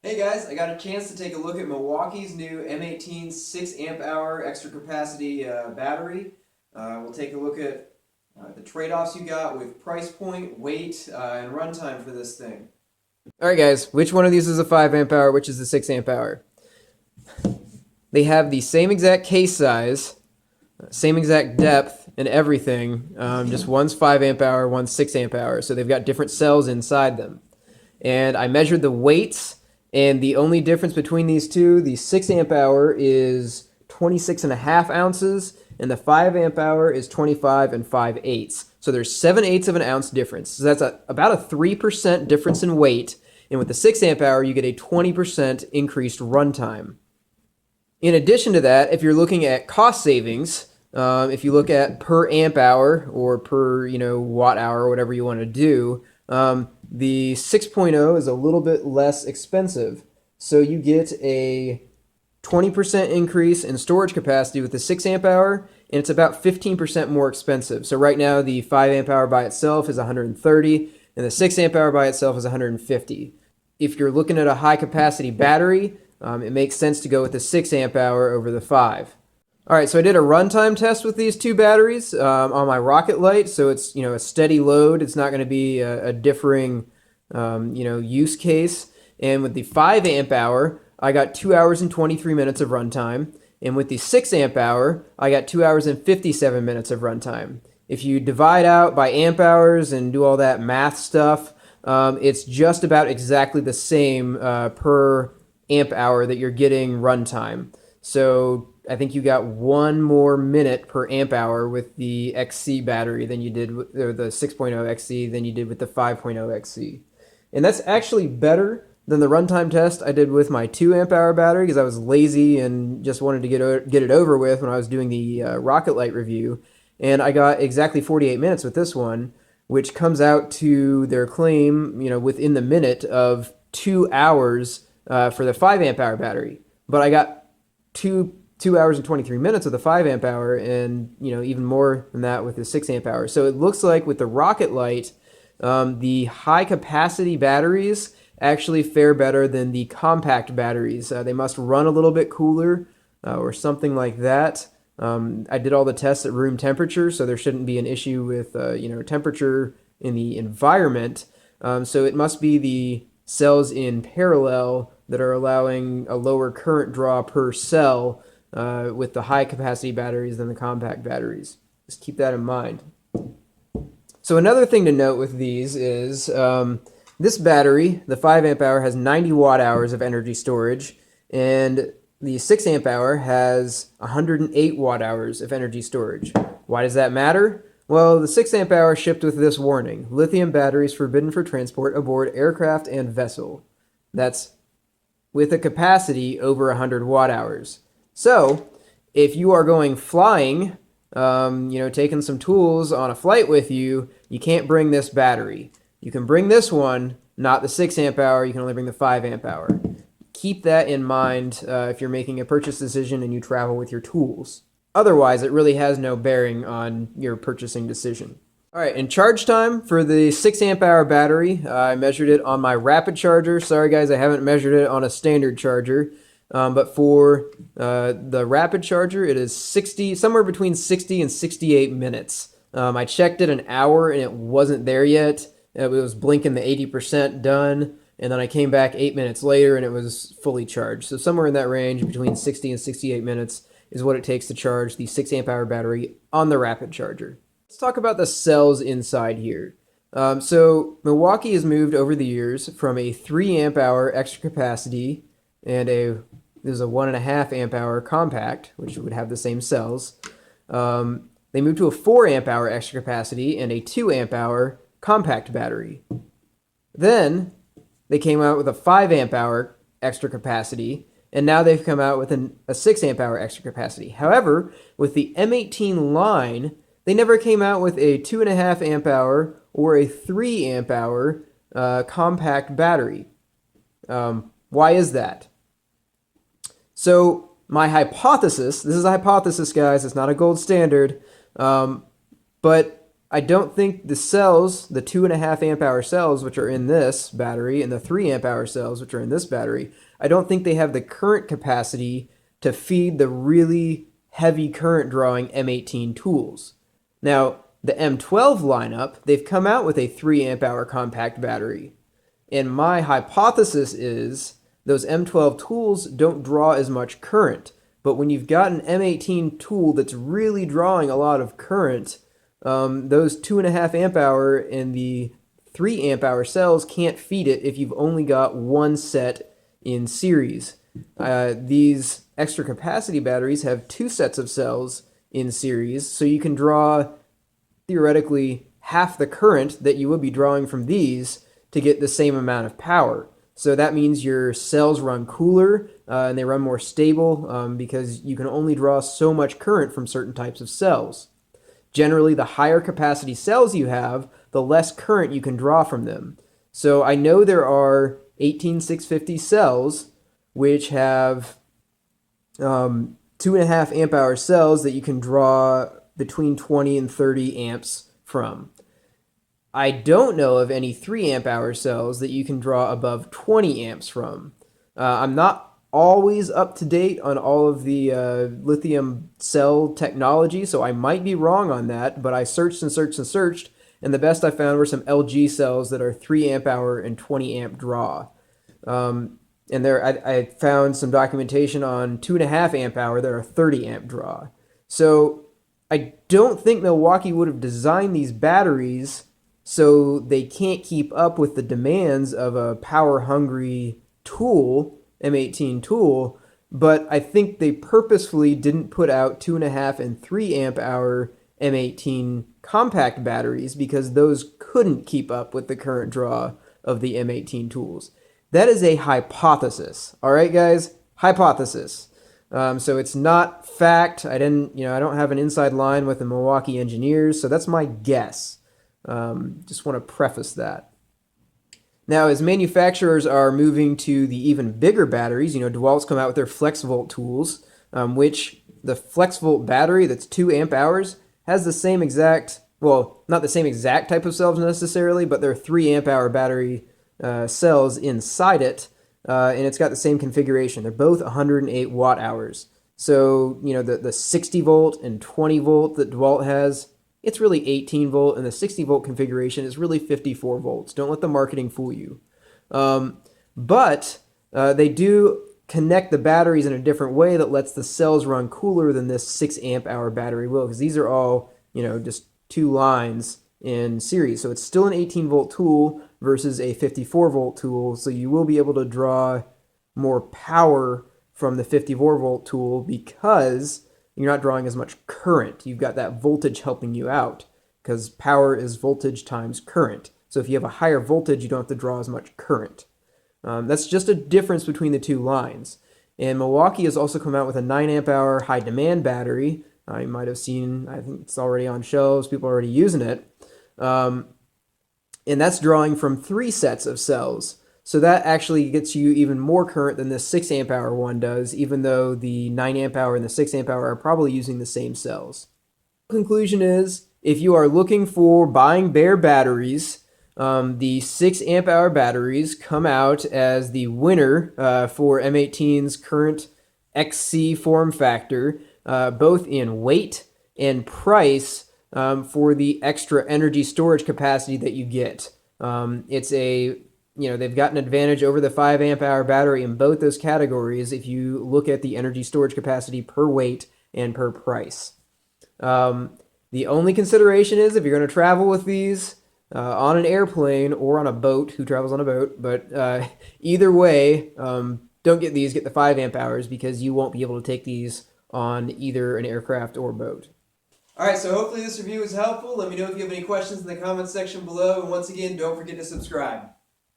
Hey guys, I got a chance to take a look at Milwaukee's new M18 6 amp hour extra capacity battery. We'll take a look at the trade-offs you got with price point, weight, and runtime for this thing. All right guys, which one of these is a 5 amp hour, which is the 6 amp hour? They have the same exact case size, same exact depth and everything, just one's 5 amp hour, one's 6 amp hour, so they've got different cells inside them. And I measured the weights, and the only difference between these two, the 6 amp hour is 26.5 ounces, and the 5 amp hour is 25 and 5/8. So there's 7/8 of an ounce difference. So that's about a 3% difference in weight. And with the 6 amp hour, you get a 20% increased runtime. In addition to that, if you're looking at cost savings, if you look at per amp hour or per watt hour, or whatever you want to do, the 6.0 is a little bit less expensive. So you get a 20% increase in storage capacity with the 6 amp hour, and it's about 15% more expensive. So right now the 5 amp hour by itself is 130, and the 6 amp hour by itself is 150. If you're looking at a high capacity battery, it makes sense to go with the 6 amp hour over the 5. All right, so I did a runtime test with these two batteries on my Rocket Light, so it's a steady load. It's not going to be a differing use case. And with the 5 amp hour, I got 2 hours and 23 minutes of runtime, and with the 6 amp hour, I got 2 hours and 57 minutes of runtime. If you divide out by amp hours and do all that math stuff, it's just about exactly the same per amp hour that you're getting runtime. So I think you got 1 more minute per amp hour with the XC battery than you did with the 6.0 XC than you did with the 5.0 XC. And that's actually better than the runtime test I did with my 2 amp hour battery, because I was lazy and just wanted to get it over with when I was doing the Rocket Light review. And I got exactly 48 minutes with this one, which comes out to their claim, within the minute of 2 hours for the 5 amp hour battery. But I got 2 hours and 23 minutes with the 5 amp hour, and even more than that with the 6 amp hour. So it looks like with the Rocket Light, the high capacity batteries actually fare better than the compact batteries. They must run a little bit cooler or something like that. I did all the tests at room temperature, so there shouldn't be an issue with temperature in the environment. So it must be the cells in parallel that are allowing a lower current draw per cell with the high capacity batteries than the compact batteries. Just keep that in mind. So another thing to note with these is this battery, the 5 amp hour, has 90 watt hours of energy storage, and the 6 amp hour has 108 watt hours of energy storage. Why does that matter? Well, the 6 amp hour shipped with this warning: lithium batteries forbidden for transport aboard aircraft and vessel. That's with a capacity over 100 watt hours. So if you are going flying, taking some tools on a flight with you, you can't bring this battery. You can bring this one, not the 6 amp hour. You can only bring the 5 amp hour. Keep that in mind if you're making a purchase decision and you travel with your tools. Otherwise, it really has no bearing on your purchasing decision. All right, and charge time for the 6 amp hour battery, I measured it on my rapid charger. Sorry guys, I haven't measured it on a standard charger. But for the rapid charger, it is somewhere between 60 and 68 minutes. I checked it an hour and it wasn't there yet. It was blinking the 80% done. And then I came back 8 minutes later and it was fully charged. So somewhere in that range between 60 and 68 minutes is what it takes to charge the 6 amp hour battery on the rapid charger. Let's talk about the cells inside here. So Milwaukee has moved over the years from a 3 amp hour extra capacity and there's a 1.5 amp hour compact, which would have the same cells. They moved to a 4 amp hour extra capacity and a 2 amp hour compact battery. Then they came out with a 5 amp hour extra capacity, and now they've come out with a 6 amp hour extra capacity. However, with the M18 line, they never came out with a 2.5 amp hour or a 3 amp hour compact battery. Why is that? So my hypothesis, this is a hypothesis guys, it's not a gold standard, but I don't think the cells, the 2.5 amp hour cells, which are in this battery, and the 3 amp hour cells, which are in this battery, I don't think they have the current capacity to feed the really heavy current drawing M18 tools. Now, the M12 lineup, they've come out with a 3 amp hour compact battery. And my hypothesis is those M12 tools don't draw as much current. But when you've got an M18 tool that's really drawing a lot of current, those 2.5 amp hour and the 3 amp hour cells can't feed it if you've only got one set in series. These extra capacity batteries have 2 sets of cells in series, so you can draw theoretically half the current that you would be drawing from these to get the same amount of power. So that means your cells run cooler and they run more stable because you can only draw so much current from certain types of cells. Generally, the higher capacity cells you have, the less current you can draw from them. So I know there are 18650 cells which have 2.5 amp hour cells that you can draw between 20 and 30 amps from. I don't know of any 3 amp hour cells that you can draw above 20 amps from. I'm not always up to date on all of the lithium cell technology, so I might be wrong on that, but I searched and searched and searched, and the best I found were some LG cells that are 3 amp hour and 20 amp draw. And there, I found some documentation on 2.5 amp hour that are 30 amp draw. So I don't think Milwaukee would have designed these batteries so they can't keep up with the demands of a power-hungry tool, M18 tool, but I think they purposefully didn't put out 2.5 and 3 amp hour M18 compact batteries because those couldn't keep up with the current draw of the M18 tools. That is a hypothesis. All right, guys? Hypothesis. So it's not fact. I don't have an inside line with the Milwaukee engineers, so that's my guess. Just want to preface that. Now, as manufacturers are moving to the even bigger batteries, DeWalt's come out with their FlexVolt tools, which the FlexVolt battery that's 2 amp hours has the same exact, well, not the same exact type of cells necessarily, but they're 3 amp hour battery cells inside it, and it's got the same configuration. They're both 108 watt hours. So, the 60 volt and 20 volt that DeWalt has, it's really 18 volt, and the 60 volt configuration is really 54 volts. Don't let the marketing fool you. But they do connect the batteries in a different way that lets the cells run cooler than this 6 amp hour battery will, because these are all, just 2 lines in series. So it's still an 18 volt tool versus a 54 volt tool. So you will be able to draw more power from the 54 volt tool because you're not drawing as much current. You've got that voltage helping you out because power is voltage times current. So if you have a higher voltage, you don't have to draw as much current. That's just a difference between the 2 lines. And Milwaukee has also come out with a 9 amp hour high demand battery. You might have seen, I think it's already on shelves, people are already using it. And that's drawing from 3 sets of cells. So that actually gets you even more current than the 6 amp hour one does, even though the 9 amp hour and the 6 amp hour are probably using the same cells. Conclusion is, if you are looking for buying bare batteries, the 6 amp hour batteries come out as the winner for M18's current XC form factor, both in weight and price for the extra energy storage capacity that you get. They've got an advantage over the 5 amp hour battery in both those categories if you look at the energy storage capacity per weight and per price. The only consideration is if you're going to travel with these on an airplane or on a boat, who travels on a boat, but either way, don't get these, get the 5 amp hours because you won't be able to take these on either an aircraft or boat. All right, so hopefully this review was helpful. Let me know if you have any questions in the comments section below. And once again, don't forget to subscribe.